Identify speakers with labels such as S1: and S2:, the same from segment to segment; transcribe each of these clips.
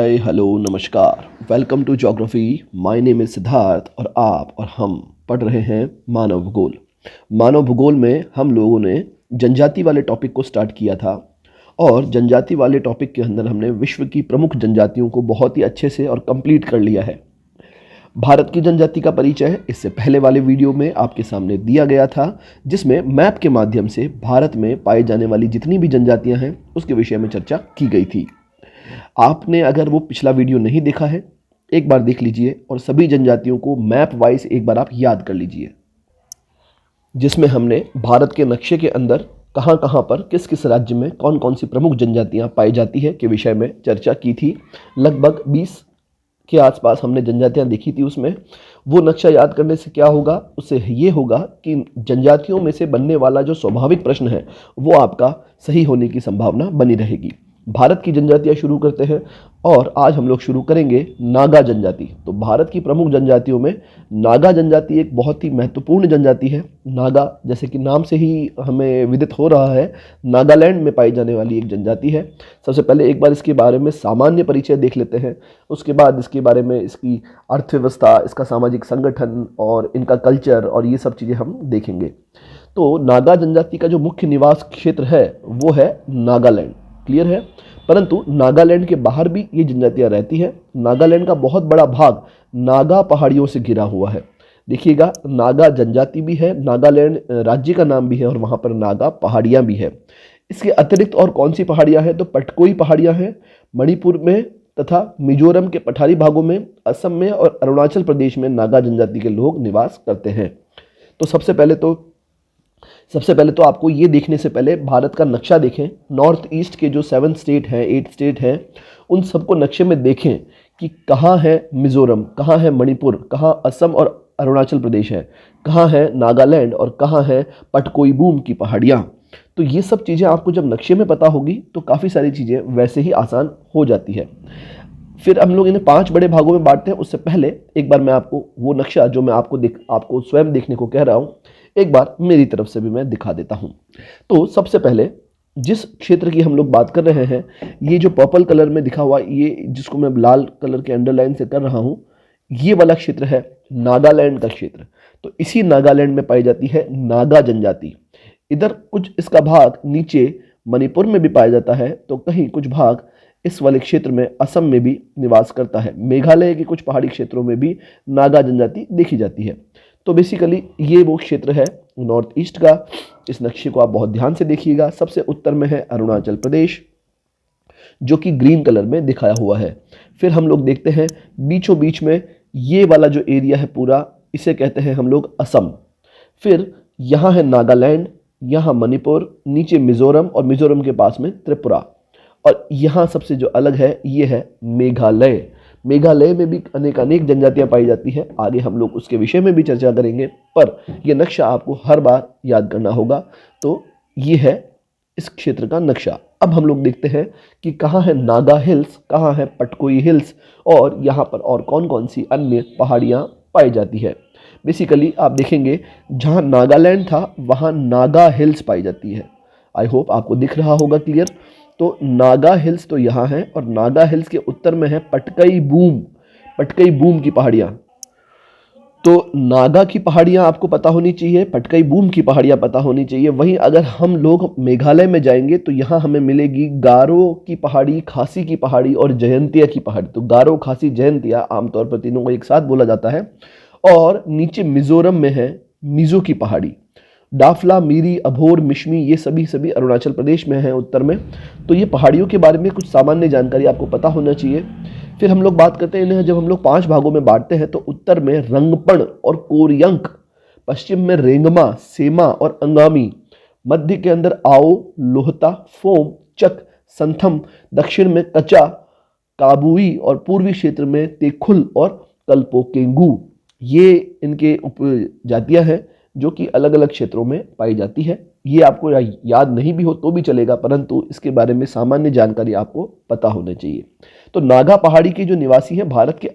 S1: हाय hello नमस्कार, welcome to geography. My name is Siddharth और आप और हम पढ़ रहे हैं मानव भूगोल। मानव भूगोल में हम लोगों ने जनजाति वाले टॉपिक को स्टार्ट किया था और जनजाति वाले टॉपिक के अंदर हमने विश्व की प्रमुख जनजातियों को बहुत ही अच्छे से और कंप्लीट कर लिया है। भारत की जनजाति का परिचय इससे पहले वाले वीडियो में आपके सामने दिया गया था, जिसमें मैप के माध्यम से भारत में पाई जाने वाली जितनी भी जनजातियां हैं उसके विषय में चर्चा की गई थी। आपने अगर वो पिछला वीडियो नहीं देखा है, एक बार देख लीजिए और सभी जनजातियों को मैप वाइज एक बार आप याद कर लीजिए, जिसमें हमने भारत के नक्शे के अंदर कहां कहां पर किस किस राज्य में कौन कौन सी प्रमुख जनजातियां पाई जाती है के विषय में चर्चा की थी। लगभग 20 के आसपास हमने जनजातियां देखी थी। उसमें वो नक्शा याद करने से क्या होगा, उससे ये होगा कि जनजातियों में से बनने वाला जो स्वाभाविक प्रश्न है वो आपका सही होने की संभावना बनी रहेगी। भारत की जनजातियां शुरू करते हैं और आज हम लोग शुरू करेंगे नागा जनजाति। तो भारत की प्रमुख जनजातियों में नागा जनजाति एक बहुत ही महत्वपूर्ण जनजाति है। नागा जैसे कि नाम से ही हमें विदित हो रहा है, नागालैंड में पाई जाने वाली एक जनजाति है। सबसे पहले एक बार इसके बारे में सामान्य परिचय देख लेते हैं, उसके बाद इसके बारे में इसकी अर्थव्यवस्था, इसका सामाजिक संगठन और इनका कल्चर और ये सब चीज़ें हम देखेंगे। तो नागा जनजाति का जो मुख्य निवास क्षेत्र है वो है नागालैंड। क्लियर है। परंतु नागालैंड के बाहर भी ये जनजातियां रहती हैं। नागालैंड का बहुत बड़ा भाग नागा पहाड़ियों से घिरा हुआ है। देखिएगा, नागा जनजाति भी है, नागालैंड राज्य का नाम भी है और वहां पर नागा पहाड़ियां भी है। इसके अतिरिक्त और कौन सी पहाड़ियां हैं, तो पटकोई पहाड़ियां हैं मणिपुर में तथा मिजोरम के पठारी भागों में, असम में और अरुणाचल प्रदेश में नागा जनजाति के लोग निवास करते हैं। तो सबसे पहले तो आपको ये देखने से पहले भारत का नक्शा देखें। नॉर्थ ईस्ट के जो 7 स्टेट हैं, 8 स्टेट हैं, उन सबको नक्शे में देखें कि कहाँ है मिजोरम, कहाँ है मणिपुर, कहाँ असम और अरुणाचल प्रदेश है, कहाँ है नागालैंड और कहाँ है पटकोईबूम की पहाड़ियाँ। तो ये सब चीज़ें आपको जब नक्शे में पता होगी तो काफ़ी सारी चीज़ें वैसे ही आसान हो जाती है। फिर हम लोग इन्हें 5 बड़े भागों में बांटते हैं। उससे पहले एक बार मैं आपको वो नक्शा जो मैं आपको स्वयं देखने को कह रहा हूँ, एक बार मेरी तरफ से भी मैं दिखा देता हूं। तो सबसे पहले जिस क्षेत्र की हम लोग बात कर रहे हैं, ये जो पर्पल कलर में दिखा हुआ, ये जिसको मैं लाल कलर के अंडरलाइन से कर रहा हूं, ये वाला क्षेत्र है नागालैंड का क्षेत्र। तो इसी नागालैंड में पाई जाती है नागा जनजाति। इधर कुछ इसका भाग नीचे मणिपुर में भी पाया जाता है, तो कहीं कुछ भाग इस वाले क्षेत्र में असम में भी निवास करता है। मेघालय के कुछ पहाड़ी क्षेत्रों में भी नागा जनजाति देखी जाती है। तो बेसिकली ये वो क्षेत्र है नॉर्थ ईस्ट का। इस नक्शे को आप बहुत ध्यान से देखिएगा। सबसे उत्तर में है अरुणाचल प्रदेश, जो कि ग्रीन कलर में दिखाया हुआ है। फिर हम लोग देखते हैं बीचों बीच में ये वाला जो एरिया है पूरा, इसे कहते हैं हम लोग असम। फिर यहाँ है नागालैंड, यहाँ मणिपुर, नीचे मिजोरम और मिजोरम के पास में त्रिपुरा, और यहाँ सबसे जो अलग है ये है मेघालय। मेघालय में भी अनेक जनजातियां पाई जाती हैं। आगे हम लोग उसके विषय में भी चर्चा करेंगे, पर यह नक्शा आपको हर बार याद करना होगा। तो ये है इस क्षेत्र का नक्शा। अब हम लोग देखते हैं कि कहाँ है नागा हिल्स, कहाँ है पटकोई हिल्स और यहाँ पर और कौन कौन सी अन्य पहाड़ियाँ पाई जाती है। बेसिकली आप देखेंगे जहाँ नागालैंड था वहाँ नागा हिल्स पाई जाती है। आई होप आपको दिख रहा होगा क्लियर। तो नागा हिल्स तो यहाँ है और नागा हिल्स के उत्तर में है पटकई बूम की पहाड़ियाँ। तो नागा की पहाड़ियाँ आपको पता होनी चाहिए, पटकई बूम की पहाड़ियाँ पता होनी चाहिए। वहीं अगर हम लोग मेघालय में जाएंगे तो यहाँ हमें मिलेगी गारो की पहाड़ी, खासी की पहाड़ी और जयंतिया की पहाड़ी। तो गारो, खासी, जयंतिया आमतौर पर तीनों को एक साथ बोला जाता है। और नीचे मिजोरम में है मिजो की पहाड़ी। डाफला, मीरी, अभोर, मिश्मी ये सभी अरुणाचल प्रदेश में हैं उत्तर में। तो ये पहाड़ियों के बारे में कुछ सामान्य जानकारी आपको पता होना चाहिए। फिर हम लोग बात करते हैं इन्हें जब हम लोग 5 भागों में बांटते हैं, तो उत्तर में रंगपण और कोरियंक, पश्चिम में रेंगमा, सेमा और अंगामी, मध्य के अंदर आओ, लोहता, फोम, चक, संथम, दक्षिण में कचा, काबुई और पूर्वी क्षेत्र में तेखुल और कल्पोकेंगू। ये इनके उपजातियां हैं जो कि अलग अलग क्षेत्रों में पाई जाती है। ये आपको याद नहीं भी हो तो भी चलेगा, परंतु इसके बारे में सामान्य जानकारी आपको पता होना चाहिए। तो नागा पहाड़ी के जो निवासी हैं भारत के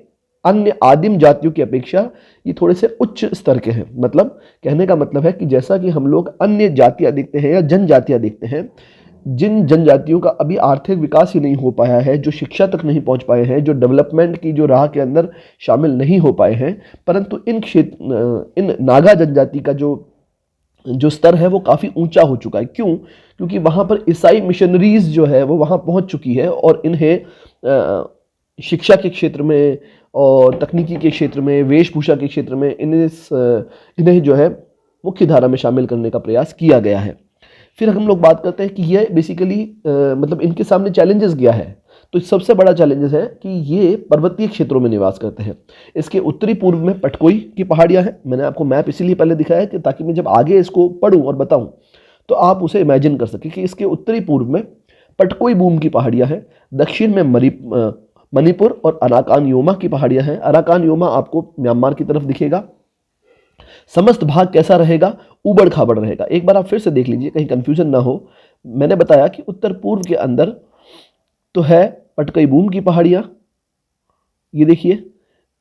S1: अन्य आदिम जातियों की अपेक्षा ये थोड़े से उच्च स्तर के हैं। मतलब कहने का मतलब है कि जैसा कि हम लोग अन्य जातियां देखते हैं या जनजातियां देखते हैं, जिन जनजातियों का अभी आर्थिक विकास ही नहीं हो पाया है, जो शिक्षा तक नहीं पहुंच पाए हैं, जो डेवलपमेंट की जो राह के अंदर शामिल नहीं हो पाए हैं, परंतु इन नागा जनजाति का जो जो स्तर है वो काफ़ी ऊंचा हो चुका है। क्यों? क्योंकि वहाँ पर ईसाई मिशनरीज जो है वो वहाँ पहुँच चुकी है और इन्हें शिक्षा के क्षेत्र में और तकनीकी के क्षेत्र में, वेशभूषा के क्षेत्र में इन्हें जो है मुख्य धारा में शामिल करने का प्रयास किया गया है। फिर हम लोग बात करते हैं कि ये बेसिकली मतलब इनके सामने चैलेंजेस क्या है। तो सबसे बड़ा चैलेंजेस है कि ये पर्वतीय क्षेत्रों में निवास करते हैं। इसके उत्तरी पूर्व में पटकोई की पहाड़ियाँ हैं। मैंने आपको मैप इसीलिए पहले दिखाया कि ताकि मैं जब आगे इसको पढ़ूँ और बताऊँ तो आप उसे इमेजिन कर सकें कि इसके उत्तरी पूर्व में पटकोई बूम की पहाड़ियाँ हैं। दक्षिण में मणिपुर और अराकान योमा की पहाड़ियाँ हैं। अराकान योमा आपको म्यांमार की तरफ दिखेगा। समस्त भाग कैसा रहेगा? ऊबड़ खाबड़ रहेगा। एक बार आप फिर से देख लीजिए, कहीं कंफ्यूजन ना हो। मैंने बताया कि उत्तर पूर्व के अंदर तो है पटकई बूम की पहाड़ियाँ, ये देखिए,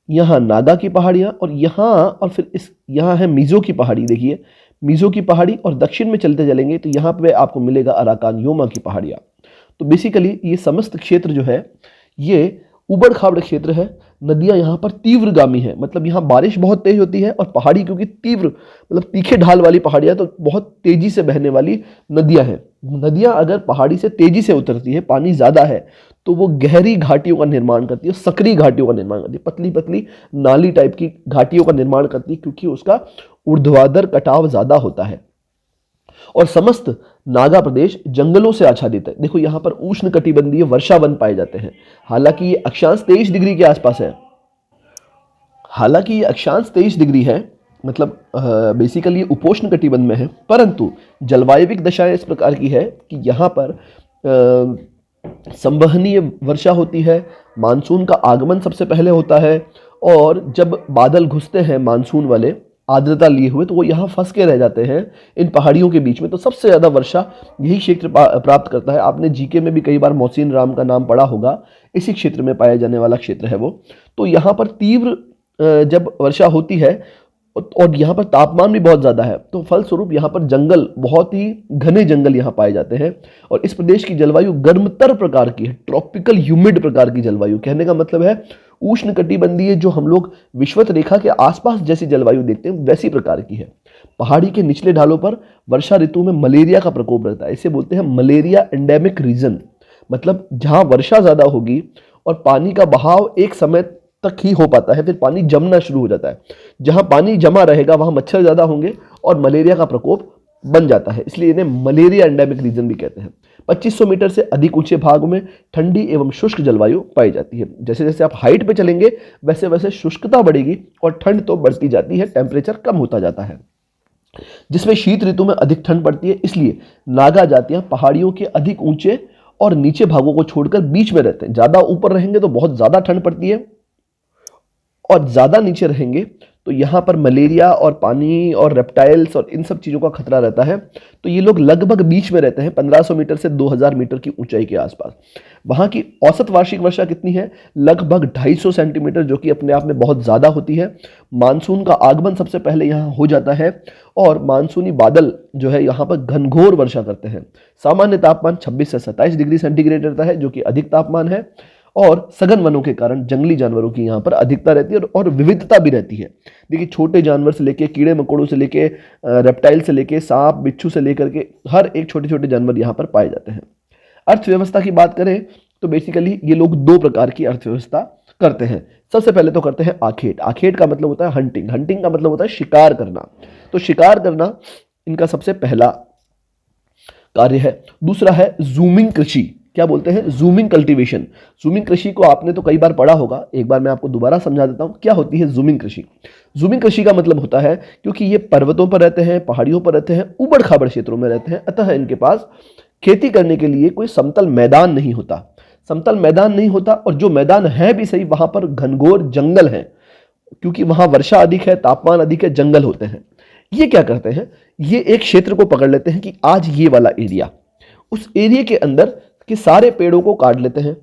S1: यहाँ नागा की पहाड़ियाँ, और यहाँ और फिर यहाँ है मीज़ो की पहाड़ी। देखिए मीज़ो की पहाड़ी, और दक्षिण में चलते चलेंगे तो यहाँ पे आपको मिलेगा अराकान योमा की पहाड़ियाँ। तो बेसिकली ये समस्त क्षेत्र जो है ये उबड़ खाबड़ क्षेत्र है। नदियां यहाँ पर तीव्रगामी है, मतलब यहाँ बारिश बहुत तेज होती है, और पहाड़ी क्योंकि तीव्र मतलब तीखे ढाल वाली पहाड़ियाँ, तो बहुत तेजी से बहने वाली नदियां हैं। नदियां अगर पहाड़ी से तेजी से उतरती है, पानी ज्यादा है, तो वो गहरी घाटियों का निर्माण करती है, सक्रिय घाटियों का निर्माण करती है, पतली पतली नाली टाइप की घाटियों का निर्माण करती है, क्योंकि उसका ऊर्ध्वाधर कटाव ज्यादा होता है। और समस्त नागा प्रदेश जंगलों से आच्छादित है। देखो यहाँ पर उष्ण कटिबंधीय वर्षावन पाए जाते हैं। हालांकि ये अक्षांश 23 डिग्री के आसपास है। हालांकि ये अक्षांश 23 डिग्री है, मतलब बेसिकली उपोष्ण कटिबंध में है, परंतु जलवायविक दशाएं इस प्रकार की है कि यहाँ पर संवहनीय वर्षा होती है। मानसून का आगमन सबसे पहले होता है, और जब बादल घुसते हैं मानसून वाले आर्द्रता लिए हुए, तो वो यहाँ फंस के रह जाते हैं इन पहाड़ियों के बीच में। तो सबसे ज़्यादा वर्षा यही क्षेत्र प्राप्त करता है। आपने जीके में भी कई बार मोहसिन राम का नाम पढ़ा होगा, इसी क्षेत्र में पाया जाने वाला क्षेत्र है वो। तो यहाँ पर तीव्र जब वर्षा होती है और यहाँ पर तापमान भी बहुत ज़्यादा है, तो फलस्वरूप यहाँ पर जंगल, बहुत ही घने जंगल यहाँ पाए जाते हैं। और इस प्रदेश की जलवायु गर्मतर प्रकार की है, ट्रॉपिकल ह्यूमिड प्रकार की जलवायु। कहने का मतलब है उष्ण कटिबंधीय, जो हम लोग विषुवत रेखा के आसपास जैसी जलवायु देखते हैं वैसी प्रकार की है। पहाड़ी के निचले ढालों पर वर्षा ऋतु में मलेरिया का प्रकोप रहता है। इसे बोलते हैं मलेरिया एंडेमिक रीजन। मतलब जहां वर्षा ज्यादा होगी और पानी का बहाव एक समय तक ही हो पाता है, फिर पानी जमना शुरू हो जाता है। जहां पानी जमा रहेगा वहां मच्छर ज्यादा होंगे और मलेरिया का प्रकोप बन जाता है, इसलिए इन्हें मलेरिया एंडेमिक रीजन भी कहते हैं। 2500 मीटर से अधिक ऊंचे भागों में ठंडी एवं शुष्क जलवायु पाई जाती है। जैसे जैसे आप हाइट पे चलेंगे वैसे वैसे शुष्कता बढ़ेगी और ठंड तो बढ़ती जाती है, टेम्परेचर कम होता जाता है। जिसमें शीत ऋतु में अधिक ठंड पड़ती है, इसलिए नागा जातियां पहाड़ियों के अधिक ऊंचे और नीचे भागों को छोड़कर बीच में रहते हैं। ज्यादा ऊपर रहेंगे तो बहुत ज्यादा ठंड पड़ती है, और ज्यादा नीचे रहेंगे तो यहाँ पर मलेरिया और पानी और रेप्टाइल्स और इन सब चीज़ों का खतरा रहता है। तो ये लोग लगभग बीच में रहते हैं, 1500 मीटर से 2000 मीटर की ऊंचाई के आसपास। वहाँ की औसत वार्षिक वर्षा कितनी है? लगभग 250 सेंटीमीटर, जो कि अपने आप में बहुत ज़्यादा होती है। मानसून का आगमन सबसे पहले यहाँ हो जाता है, और मानसूनी बादल जो है यहाँ पर घनघोर वर्षा करते हैं। सामान्य तापमान 26 से 27 डिग्री सेंटीग्रेड रहता है, जो कि अधिक तापमान है। और सघन वनों के कारण जंगली जानवरों की यहाँ पर अधिकता रहती है और विविधता भी रहती है। देखिए छोटे जानवर से लेके कीड़े मकोड़ों से लेके रेप्टाइल से लेके सांप बिच्छू से लेकर के हर एक छोटे छोटे जानवर यहाँ पर पाए जाते हैं। अर्थव्यवस्था की बात करें तो बेसिकली ये लोग दो प्रकार की अर्थव्यवस्था करते हैं। सबसे पहले तो करते हैं आखेट। आखेट का मतलब होता है हंटिंग। हंटिंग का मतलब होता है शिकार करना। तो शिकार करना इनका सबसे पहला कार्य है। दूसरा है जूमिंग कृषि। क्या बोलते हैं? Zooming cultivation. जूमिंग कृषि को आपने तो कई बार पढ़ा होगा, एक बार मैं आपको दोबारा समझा देता हूं क्या होती है जूमिंग कृषि। जूमिंग कृषि का मतलब होता है, क्योंकि ये पर्वतों पर रहते हैं, पहाड़ियों पर रहते हैं, उबड़ खाबड़ क्षेत्रों में रहते हैं, अतः इनके पास खेती करने के लिए कोई समतल मैदान नहीं होता। समतल मैदान नहीं होता, और जो मैदान है भी सही वहां पर घनघोर जंगल है, क्योंकि वहां वर्षा अधिक है, तापमान अधिक है, जंगल होते हैं। ये क्या करते हैं, ये एक क्षेत्र को पकड़ लेते हैं कि आज ये वाला एरिया, उस एरिया के अंदर कि सारे पेड़ों को काट लेते हैं।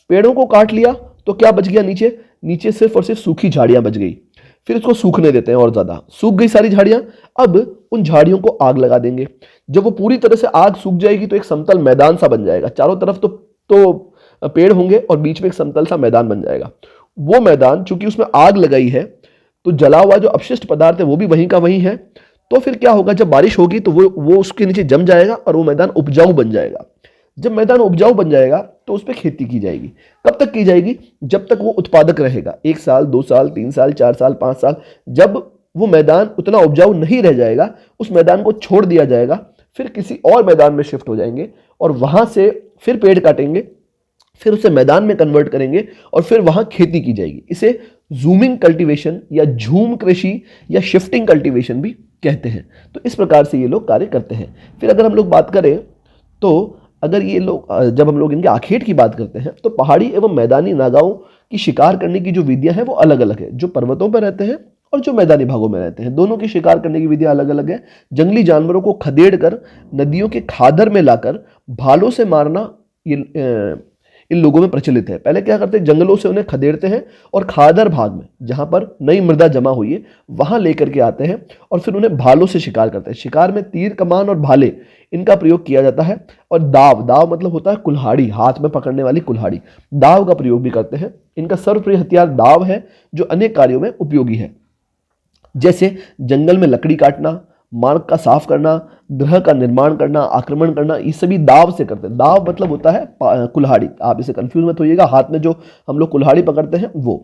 S1: पेड़ों को काट लिया तो क्या बच गया? नीचे नीचे सिर्फ और सिर्फ सूखी झाड़ियां बच गई। फिर इसको सूखने देते हैं और ज्यादा सूख गई सारी झाड़ियां। अब उन झाड़ियों को आग लगा देंगे। जब वो पूरी तरह से आग सूख जाएगी तो एक समतल मैदान सा बन जाएगा, चारों तरफ तो पेड़ होंगे और बीच में एक समतल सा मैदान बन जाएगा। वो मैदान चूंकि उसमें आग लगाई है तो जला हुआ जो अपशिष्ट पदार्थ है वो भी वहीं का वहीं है। तो फिर क्या होगा, जब बारिश होगी तो वो उसके नीचे जम जाएगा और वो मैदान उपजाऊ बन जाएगा। जब मैदान उपजाऊ बन जाएगा तो उस पर खेती की जाएगी। कब तक की जाएगी? जब तक वो उत्पादक रहेगा, 1 साल, 2 साल, 3 साल, 4 साल, 5 साल। जब वो मैदान उतना उपजाऊ नहीं रह जाएगा, उस मैदान को छोड़ दिया जाएगा, फिर किसी और मैदान में शिफ्ट हो जाएंगे और वहां से फिर पेड़ काटेंगे, फिर उसे मैदान में कन्वर्ट करेंगे और फिर वहां खेती की जाएगी। इसे जूमिंग कल्टीवेशन या झूम कृषि या शिफ्टिंग कल्टीवेशन भी कहते हैं। तो इस प्रकार से ये लोग कार्य करते हैं। फिर अगर हम लोग बात करें तो अगर ये लोग जब हम लोग इनके आखेट की बात करते हैं तो पहाड़ी एवं मैदानी नागाओं की शिकार करने की जो विधियां हैं वो अलग अलग है। जो पर्वतों पर रहते हैं और जो मैदानी भागों में रहते हैं, दोनों की शिकार करने की विधियां अलग अलग है। जंगली जानवरों को खदेड़ कर नदियों के खादर में लाकर भालों से मारना ये इन लोगों में प्रचलित है। पहले क्या करते हैं, जंगलों से उन्हें खदेड़ते हैं और खादर भाग में जहां पर नई मृदा जमा हुई है वहां लेकर के आते हैं और फिर उन्हें भालों से शिकार करते हैं। शिकार में तीर, कमान और भाले इनका प्रयोग किया जाता है। और दाव, दाव मतलब होता है कुल्हाड़ी, हाथ में पकड़ने वाली कुल्हाड़ी, दाव का प्रयोग भी करते हैं। इनका सर्वप्रिय हथियार दाव है जो अनेक कार्यों में उपयोगी है, जैसे जंगल में लकड़ी काटना, मार्ग का साफ करना, गृह का निर्माण करना, आक्रमण करना, ये सभी दाव से करते हैं। दाव मतलब होता है कुल्हाड़ी, आप इसे कंफ्यूज मत होइएगा, हाथ में जो हम लोग कुल्हाड़ी पकड़ते हैं वो।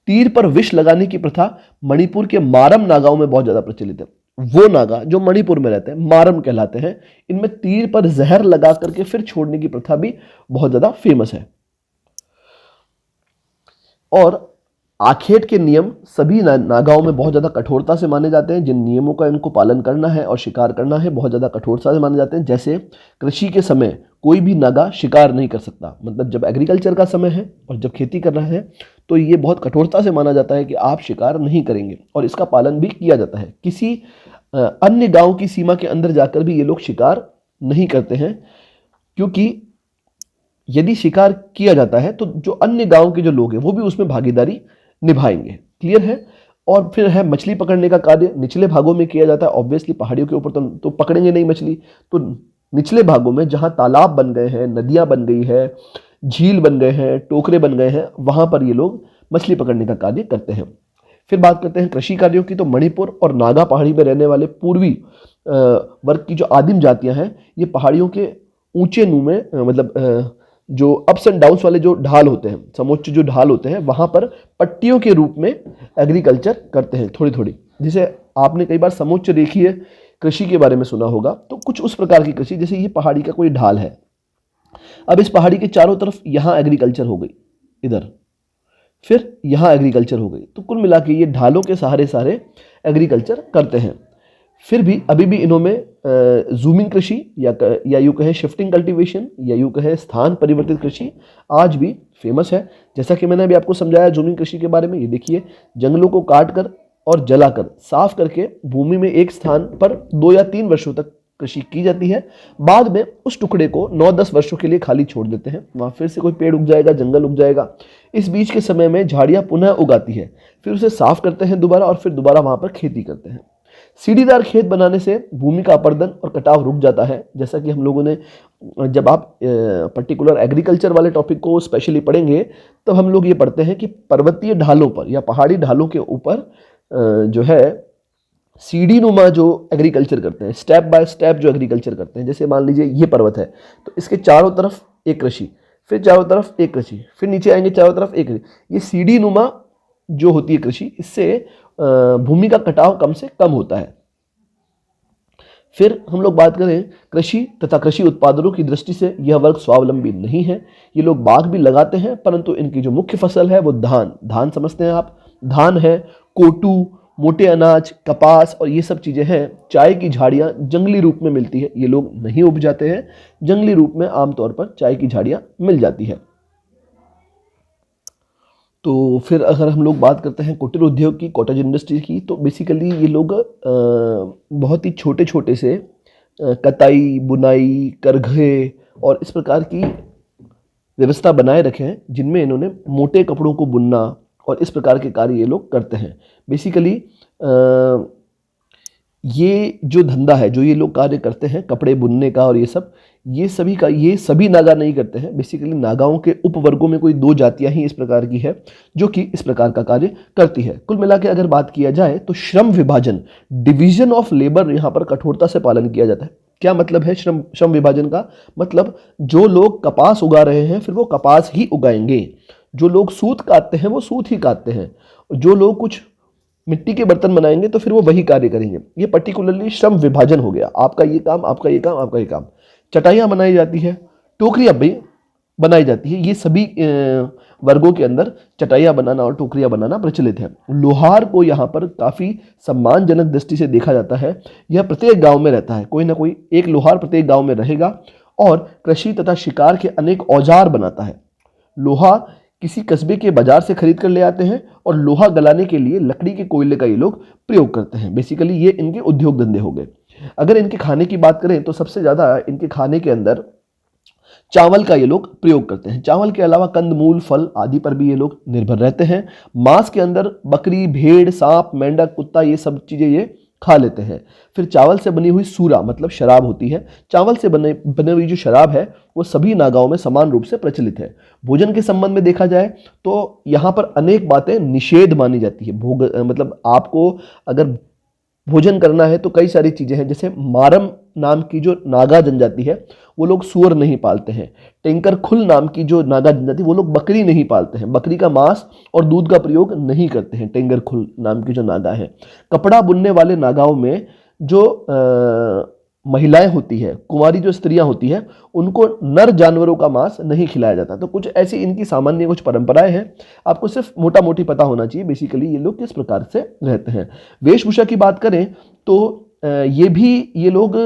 S1: तीर पर विष लगाने की प्रथा मणिपुर के मारम नागाओं में बहुत ज्यादा प्रचलित है। वो नागा जो मणिपुर में रहते हैं मारम कहलाते हैं, इनमें तीर पर जहर लगा करके फिर छोड़ने की प्रथा भी बहुत ज्यादा फेमस है। और आखेट के नियम सभी नागाओं में बहुत ज़्यादा कठोरता से माने जाते हैं। जिन नियमों का इनको पालन करना है और शिकार करना है बहुत ज़्यादा कठोरता से माने जाते हैं। जैसे कृषि के समय कोई भी नागा शिकार नहीं कर सकता, मतलब जब एग्रीकल्चर का समय है और जब खेती कर रहा है तो ये बहुत कठोरता से माना जाता है कि आप शिकार नहीं करेंगे और इसका पालन भी किया जाता है। किसी अन्य गाँव की सीमा के अंदर जाकर भी ये लोग शिकार नहीं करते हैं, क्योंकि यदि शिकार किया जाता है तो जो अन्य गाँव के जो लोग हैं वो भी उसमें भागीदारी निभाएंगे। क्लियर है। और फिर है मछली पकड़ने का कार्य निचले भागों में किया जाता है। ऑब्वियसली पहाड़ियों के ऊपर तो पकड़ेंगे नहीं मछली, तो निचले भागों में जहां तालाब बन गए हैं, नदियां बन गई है, झील बन गए हैं, टोकरे बन गए हैं, वहां पर ये लोग मछली पकड़ने का कार्य करते हैं। फिर बात करते हैं कृषि कार्यों की, तो मणिपुर और नागा पहाड़ी में रहने वाले पूर्वी वर्ग की जो आदिम जातियां हैं ये पहाड़ियों के ऊंचे नु में मतलब जो अप्स एंड डाउन्स वाले जो ढाल होते हैं, समोच्च जो ढाल होते हैं वहां पर पट्टियों के रूप में एग्रीकल्चर करते हैं थोड़ी थोड़ी। जैसे आपने कई बार समोच्च रेखीय कृषि के बारे में सुना होगा, तो कुछ उस प्रकार की कृषि, जैसे ये पहाड़ी का कोई ढाल है, अब इस पहाड़ी के चारों तरफ यहां एग्रीकल्चर हो गई, इधर फिर यहां एग्रीकल्चर हो गई, तो कुल मिला के ये ढालों के सहारे सारे एग्रीकल्चर करते हैं। फिर भी अभी भी इनमें जूमिंग कृषि या यूं कहें शिफ्टिंग कल्टीवेशन या यूं कहें स्थान परिवर्तित कृषि आज भी फेमस है। जैसा कि मैंने अभी आपको समझाया जूमिंग कृषि के बारे में, ये देखिए जंगलों को काट कर और जलाकर साफ करके भूमि में एक स्थान पर 2 या 3 वर्षों तक कृषि की जाती है। बाद में उस टुकड़े को 9-10 वर्षों के लिए खाली छोड़ देते हैं, वहां फिर से कोई पेड़ उग जाएगा, जंगल उग जाएगा। इस बीच के समय में झाड़ियां पुनः उगाती है, फिर उसे साफ करते हैं दोबारा और फिर दोबारा वहां पर खेती करते हैं। सीढ़ीदार खेत बनाने से भूमि का अपरदन और कटाव रुक जाता है। जैसा कि हम लोगों ने, जब आप पर्टिकुलर एग्रीकल्चर वाले टॉपिक को स्पेशली पढ़ेंगे तो हम लोग ये पढ़ते हैं कि पर्वतीय ढालों पर या पहाड़ी ढालों के ऊपर जो है सीढ़ी नुमा जो एग्रीकल्चर करते हैं, स्टेप बाय स्टेप जो एग्रीकल्चर करते हैं। जैसे मान लीजिए ये पर्वत है तो इसके चारों तरफ एक कृषि, फिर चारों तरफ एक कृषि, फिर नीचे आएंगे चारों तरफ एक कृषि। ये सीढ़ी नुमा जो होती है कृषि, इससे भूमि का कटाव कम से कम होता है। फिर हम लोग बात करें कृषि तथा कृषि उत्पादनों की दृष्टि से यह वर्ग स्वावलंबी नहीं है। ये लोग बाग भी लगाते हैं, परंतु इनकी जो मुख्य फसल है वो धान समझते हैं आप, धान है, कोटू, मोटे अनाज, कपास और ये सब चीजें हैं। चाय की झाड़ियां जंगली रूप में मिलती है, ये लोग नहीं उपजाते हैं, जंगली रूप में आमतौर पर चाय की झाड़ियां मिल जाती है। तो फिर अगर हम लोग बात करते हैं कुटीर उद्योग की, कॉटेज इंडस्ट्री की, तो बेसिकली ये लोग बहुत ही छोटे छोटे से कताई, बुनाई, करघे और इस प्रकार की व्यवस्था बनाए रखे हैं, जिनमें इन्होंने मोटे कपड़ों को बुनना और इस प्रकार के कार्य ये लोग करते हैं। बेसिकली ये जो धंधा है, जो ये लोग कार्य करते हैं कपड़े बुनने का और ये सभी नागा नहीं करते हैं। बेसिकली नागाओं के उपवर्गों में कोई 2 जातियां ही इस प्रकार की है जो कि इस प्रकार का कार्य करती है। कुल मिला के अगर बात किया जाए तो श्रम विभाजन, डिवीजन ऑफ लेबर यहाँ पर कठोरता से पालन किया जाता है। क्या मतलब है श्रम श्रम विभाजन का? मतलब जो लोग कपास उगा रहे हैं फिर वो कपास ही उगाएंगे, जो लोग सूत काटते हैं वो सूत ही काटते हैं, जो लोग कुछ मिट्टी के बर्तन बनाएंगे तो फिर वो वही कार्य करेंगे। ये पर्टिकुलरली श्रम विभाजन हो गया, आपका ये काम, आपका ये काम, आपका ये काम। चटाइयाँ बनाई जाती है, टोकरियाँ भी बनाई जाती है, ये सभी वर्गों के अंदर चटाइयाँ बनाना और टोकरियाँ बनाना प्रचलित है। लोहार को यहाँ पर काफ़ी सम्मानजनक दृष्टि से देखा जाता है। यह प्रत्येक गांव में रहता है, कोई ना कोई एक लोहार प्रत्येक गांव में रहेगा और कृषि तथा शिकार के अनेक औजार बनाता है। लोहा किसी कस्बे के बाजार से खरीद कर ले आते हैं और लोहा गलाने के लिए लकड़ी के कोयले का ये लोग प्रयोग करते हैं। बेसिकली ये इनके उद्योग धंधे हो गए। अगर इनके खाने की बात करें तो सबसे ज़्यादा इनके खाने के अंदर चावल का ये लोग प्रयोग करते हैं। चावल के अलावा कंदमूल, फल आदि पर भी ये लोग निर्भर रहते हैं। मांस के अंदर बकरी, भेड़, सांप, मेंढक, कुत्ता ये सब चीज़ें ये खा लेते हैं। फिर चावल से बनी हुई सूरा मतलब शराब होती है। चावल से बने हुई जो शराब है वो सभी नागाओं में समान रूप से प्रचलित है। भोजन के संबंध में देखा जाए तो यहाँ पर अनेक बातें निषेध मानी जाती है। मतलब आपको अगर भोजन करना है तो कई सारी चीज़ें हैं, जैसे मारम नाम की जो नागा जनजाति है वो लोग सूअर नहीं पालते हैं। टेंकर खुल नाम की जो नागा जनजाति वो लोग बकरी नहीं पालते हैं, बकरी का मांस और दूध का प्रयोग नहीं करते हैं। टेंगर खुल नाम की जो नागा है। कपड़ा बुनने वाले नागाओं में जो महिलाएं होती है, कुंवारी जो स्त्रियां होती है, उनको नर जानवरों का मांस नहीं खिलाया जाता। तो कुछ ऐसी इनकी सामान्य कुछ परंपराएं हैं, आपको सिर्फ मोटा मोटी पता होना चाहिए बेसिकली ये लोग किस प्रकार से रहते हैं। वेशभूषा की बात करें तो ये लोग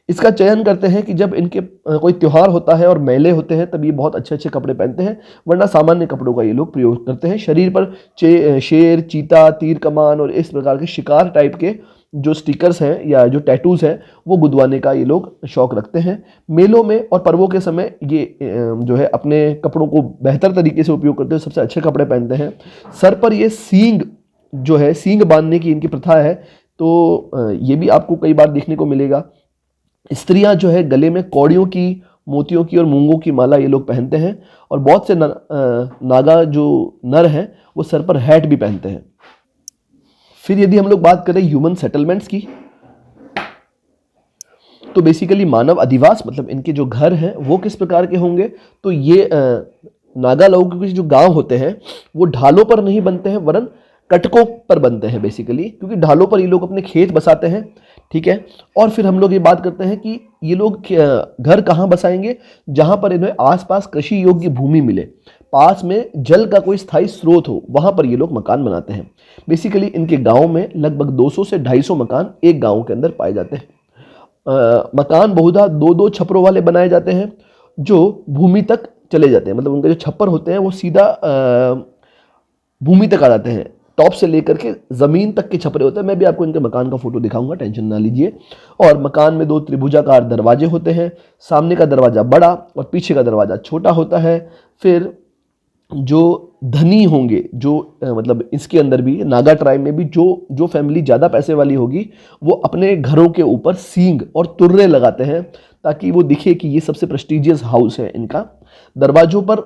S1: इसका चयन करते हैं कि जब इनके कोई त्यौहार होता है और मेले होते हैं तब ये बहुत अच्छे अच्छे कपड़े पहनते हैं, वरना सामान्य कपड़ों का ये लोग प्रयोग करते हैं। शरीर पर शेर, चीता, तीर कमान और इस प्रकार के शिकार टाइप के जो स्टिकर्स हैं या जो टैटूज हैं वो गुदवाने का ये लोग शौक रखते हैं। मेलों में और पर्वों के समय ये जो है अपने कपड़ों को बेहतर तरीके से उपयोग करते हैं, सबसे अच्छे कपड़े पहनते हैं। सर पर ये सींग जो है, सींग बांधने की इनकी प्रथा है, तो ये भी आपको कई बार देखने को मिलेगा। स्त्रियां जो है गले में कौड़ियों की, मोतियों की और मूंगों की माला ये लोग पहनते हैं और बहुत से नागा जो नर हैं वो सर पर हैट भी पहनते हैं। फिर यदि हम लोग बात करें ह्यूमन सेटलमेंट्स की तो बेसिकली मानव अधिवास मतलब इनके जो घर हैं वो किस प्रकार के होंगे, तो ये नागा लोगों के जो गांव होते हैं वो ढालों पर नहीं बनते हैं वरन कटकों पर बनते हैं बेसिकली, क्योंकि ढालों पर ये लोग अपने खेत बसाते हैं। ठीक है, और फिर हम लोग ये बात करते हैं कि ये लोग घर कहाँ बसाएंगे, जहां पर इन्हें आसपास कृषि योग्य भूमि मिले, पास में जल का कोई स्थायी स्रोत हो, वहां पर ये लोग मकान बनाते हैं। बेसिकली इनके गांव में लगभग 200 से 250 मकान एक गांव के अंदर पाए जाते हैं। मकान बहुधा 2-2 छप्परों वाले बनाए जाते हैं जो भूमि तक चले जाते हैं। मतलब उनके जो छप्पर होते हैं वो सीधा भूमि तक आ जाते हैं, टॉप से लेकर के जमीन तक के छपरे होते हैं। मैं भी आपको इनके मकान का फोटो दिखाऊंगा, टेंशन ना लीजिए। और मकान में 2 त्रिभुजाकार दरवाजे होते हैं, सामने का दरवाजा बड़ा और पीछे का दरवाजा छोटा होता है। फिर जो धनी होंगे, जो मतलब इसके अंदर भी नागा ट्राइब में भी जो फैमिली ज़्यादा पैसे वाली होगी वो अपने घरों के ऊपर सींग और तुर्रे लगाते हैं ताकि वो दिखे कि ये सबसे प्रेस्टिजियस हाउस है इनका। दरवाजों पर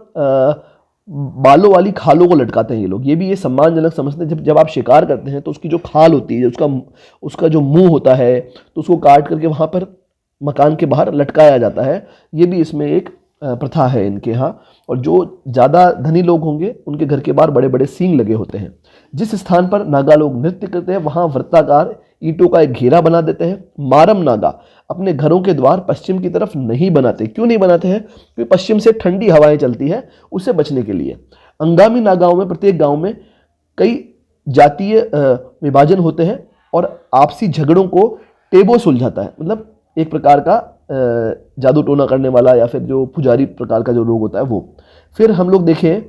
S1: बालों वाली खालों को लटकाते हैं ये लोग। ये भी ये सम्मानजनक समझते हैं। जब आप शिकार करते हैं तो उसकी जो खाल होती है, उसका जो मुंह होता है, तो उसको काट करके वहाँ पर मकान के बाहर लटकाया जाता है। ये भी इसमें एक प्रथा है इनके यहाँ। और जो ज़्यादा धनी लोग होंगे उनके घर के बाहर बड़े बड़े सींग लगे होते हैं। जिस स्थान पर नागा लोग नृत्य करते हैं वहाँ वृत्ताकार ईंटों का एक घेरा बना देते हैं। मारम नागा अपने घरों के द्वार पश्चिम की तरफ नहीं बनाते। क्यों नहीं बनाते हैं? क्योंकि पश्चिम से ठंडी हवाएं चलती है, उससे बचने के लिए। अंगामी नागाओं में प्रत्येक गांव में कई जातीय विभाजन होते हैं और आपसी झगड़ों को टेबो सुलझाता है। मतलब एक प्रकार का जादू टोना करने वाला या फिर जो पुजारी प्रकार का जो लोग होता है वो। फिर हम लोग देखें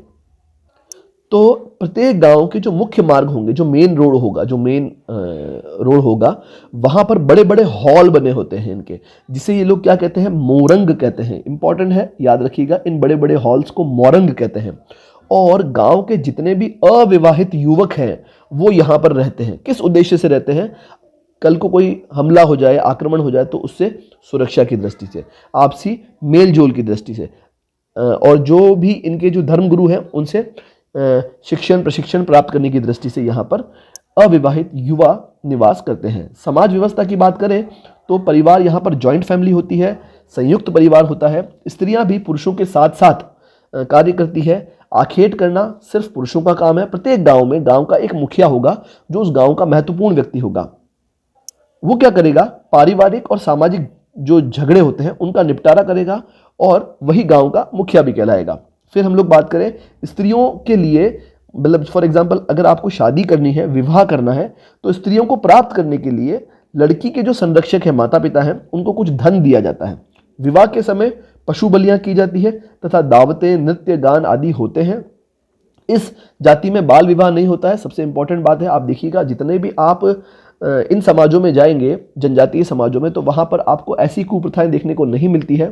S1: तो प्रत्येक गांव के जो मुख्य मार्ग होंगे, जो मेन रोड होगा, वहां पर बड़े बड़े हॉल बने होते हैं इनके, जिसे ये लोग क्या कहते हैं? मोरंग कहते हैं। इंपॉर्टेंट है, याद रखिएगा, इन बड़े बड़े हॉल्स को मोरंग कहते हैं। और गांव के जितने भी अविवाहित युवक हैं वो यहाँ पर रहते हैं। किस उद्देश्य से रहते हैं? कल को कोई हमला हो जाए, आक्रमण हो जाए तो उससे सुरक्षा की दृष्टि से, आपसी मेल जोल की दृष्टि से, और जो भी इनके जो धर्मगुरु हैं उनसे शिक्षण प्रशिक्षण प्राप्त करने की दृष्टि से यहाँ पर अविवाहित युवा निवास करते हैं। समाज व्यवस्था की बात करें तो परिवार यहाँ पर जॉइंट फैमिली होती है, संयुक्त परिवार होता है। स्त्रियां भी पुरुषों के साथ साथ कार्य करती है। आखेट करना सिर्फ पुरुषों का काम है। प्रत्येक गांव में गांव का एक मुखिया होगा जो उस गांव का महत्वपूर्ण व्यक्ति होगा। वो क्या करेगा, पारिवारिक और सामाजिक जो झगड़े होते हैं उनका निपटारा करेगा और वही गांव का मुखिया भी कहलाएगा। फिर हम लोग बात करें स्त्रियों के लिए, मतलब फॉर एग्जांपल अगर आपको शादी करनी है, विवाह करना है, तो स्त्रियों को प्राप्त करने के लिए लड़की के जो संरक्षक है, माता पिता हैं, उनको कुछ धन दिया जाता है। विवाह के समय पशु बलियां की जाती है तथा दावतें, नृत्य, गान आदि होते हैं। इस जाति में बाल विवाह नहीं होता है। सबसे इंपॉर्टेंट बात है, आप देखिएगा जितने भी आप इन समाजों में जाएंगे, जनजातीय समाजों में, तो वहाँ पर आपको ऐसी कुप्रथाएं देखने को नहीं मिलती है।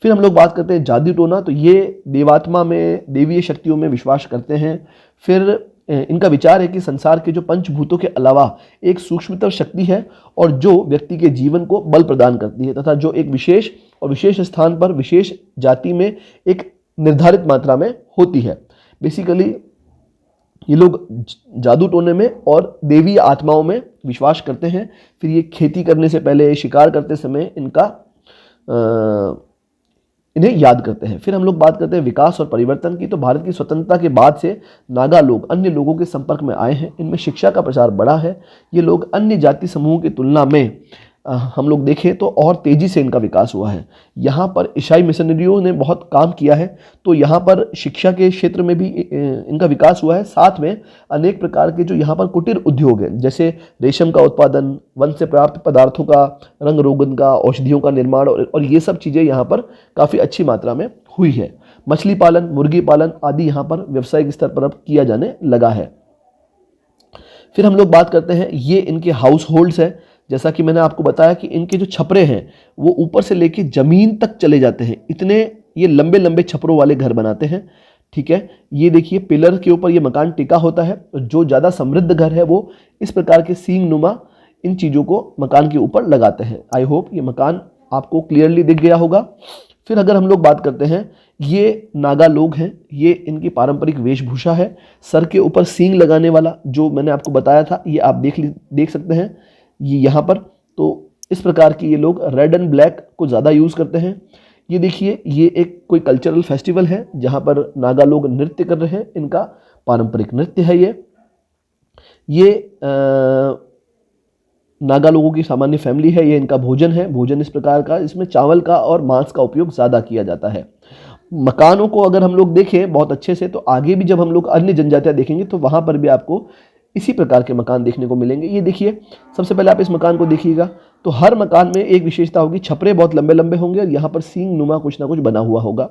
S1: फिर हम लोग बात करते हैं जादू टोना, तो ये देवात्मा में, देवीय शक्तियों में विश्वास करते हैं। फिर इनका विचार है कि संसार के जो पंचभूतों के अलावा एक सूक्ष्मतर शक्ति है और जो व्यक्ति के जीवन को बल प्रदान करती है तथा जो एक विशेष और विशेष स्थान पर, विशेष जाति में एक निर्धारित मात्रा में होती है। बेसिकली ये लोग जादू टोने में और देवी आत्माओं में विश्वास करते हैं। फिर ये खेती करने से पहले, शिकार करते समय इन्हें याद करते हैं। फिर हम लोग बात करते हैं विकास और परिवर्तन की, तो भारत की स्वतंत्रता के बाद से नागा लोग अन्य लोगों के संपर्क में आए हैं। इनमें शिक्षा का प्रसार बढ़ा है। ये लोग अन्य जाति समूहों की तुलना में हम लोग देखें तो और तेजी से इनका विकास हुआ है। यहाँ पर ईसाई मिशनरियों ने बहुत काम किया है, तो यहाँ पर शिक्षा के क्षेत्र में भी इनका विकास हुआ है। साथ में अनेक प्रकार के जो यहाँ पर कुटीर उद्योग हैं, जैसे रेशम का उत्पादन, वन से प्राप्त पदार्थों का, रंग रोगन का, औषधियों का निर्माण, और ये सब चीज़ें यहाँ पर काफ़ी अच्छी मात्रा में हुई है। मछली पालन, मुर्गी पालन आदि यहाँ पर व्यावसायिक स्तर पर अब किया जाने लगा है। फिर हम लोग बात करते हैं, ये इनके हाउस होल्ड्स है। जैसा कि मैंने आपको बताया कि इनके जो छपरे हैं वो ऊपर से लेके जमीन तक चले जाते हैं, इतने ये लंबे लंबे छपरों वाले घर बनाते हैं। ठीक है, ये देखिए पिलर के ऊपर ये मकान टिका होता है। जो ज़्यादा समृद्ध घर है वो इस प्रकार के सींग नुमा इन चीज़ों को मकान के ऊपर लगाते हैं। आई होप ये मकान आपको क्लियरली दिख गया होगा। फिर अगर हम लोग बात करते हैं, ये नागा लोग हैं, ये इनकी पारंपरिक वेशभूषा है। सर के ऊपर सींग लगाने वाला जो मैंने आपको बताया था, ये आप देख सकते हैं ये यहाँ पर। तो इस प्रकार की ये लोग रेड एंड ब्लैक को ज़्यादा यूज़ करते हैं। ये देखिए, ये एक कोई कल्चरल फेस्टिवल है जहाँ पर नागा लोग नृत्य कर रहे हैं। इनका पारंपरिक नृत्य है ये नागा लोगों की सामान्य फैमिली है। ये इनका भोजन है। भोजन इस प्रकार का, इसमें चावल का और मांस का उपयोग ज़्यादा किया जाता है। मकानों को अगर हम लोग देखें बहुत अच्छे से, तो आगे भी जब हम लोग अन्य जनजातियाँ देखेंगे तो वहाँ पर भी आपको इसी प्रकार के मकान देखने को मिलेंगे। ये देखिए, सबसे पहले आप इस मकान को देखिएगा तो हर मकान में एक विशेषता होगी, छपरे बहुत लंबे लंबे होंगे और यहाँ पर सींग नुमा कुछ ना कुछ बना हुआ होगा।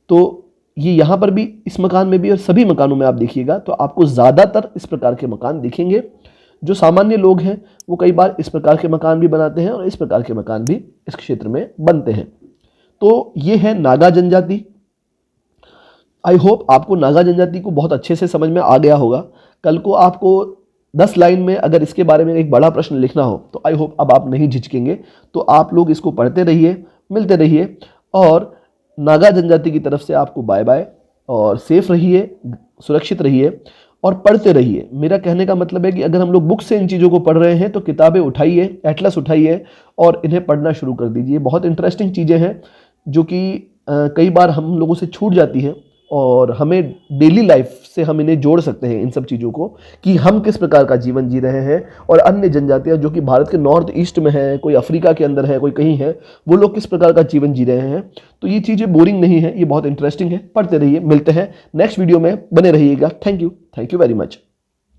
S1: तो ये यहाँ पर भी, इस मकान में भी और सभी मकानों में आप देखिएगा तो आपको ज़्यादातर इस प्रकार के मकान दिखेंगे। जो सामान्य लोग हैं वो कई बार इस प्रकार के मकान भी बनाते हैं और इस प्रकार के मकान भी इस क्षेत्र में बनते हैं। तो ये है नागा जनजाति। आई होप आपको नागा जनजाति को बहुत अच्छे से समझ में आ गया होगा। कल को आपको 10 लाइन में अगर इसके बारे में एक बड़ा प्रश्न लिखना हो तो आई होप अब आप नहीं झिझकेंगे। तो आप लोग इसको पढ़ते रहिए, मिलते रहिए, और नागा जनजाति की तरफ से आपको बाय बाय, और सेफ रहिए, सुरक्षित रहिए और पढ़ते रहिए। मेरा कहने का मतलब है कि अगर हम लोग बुक से इन चीज़ों को पढ़ रहे हैं तो किताबें उठाइए, एटलस उठाइए और इन्हें पढ़ना शुरू कर दीजिए। बहुत इंटरेस्टिंग चीज़ें हैं जो कि कई बार हम लोगों से छूट जाती हैं और हमें डेली लाइफ से हम इन्हें जोड़ सकते हैं, इन सब चीज़ों को, कि हम किस प्रकार का जीवन जी रहे हैं और अन्य जनजातियाँ जो कि भारत के नॉर्थ ईस्ट में है, कोई अफ्रीका के अंदर है, कोई कहीं है, वो लोग किस प्रकार का जीवन जी रहे हैं। तो ये चीज़ें बोरिंग नहीं है, ये बहुत इंटरेस्टिंग है। पढ़ते रहिए, मिलते हैं नेक्स्ट वीडियो में, बने रहिएगा। Thank you very much.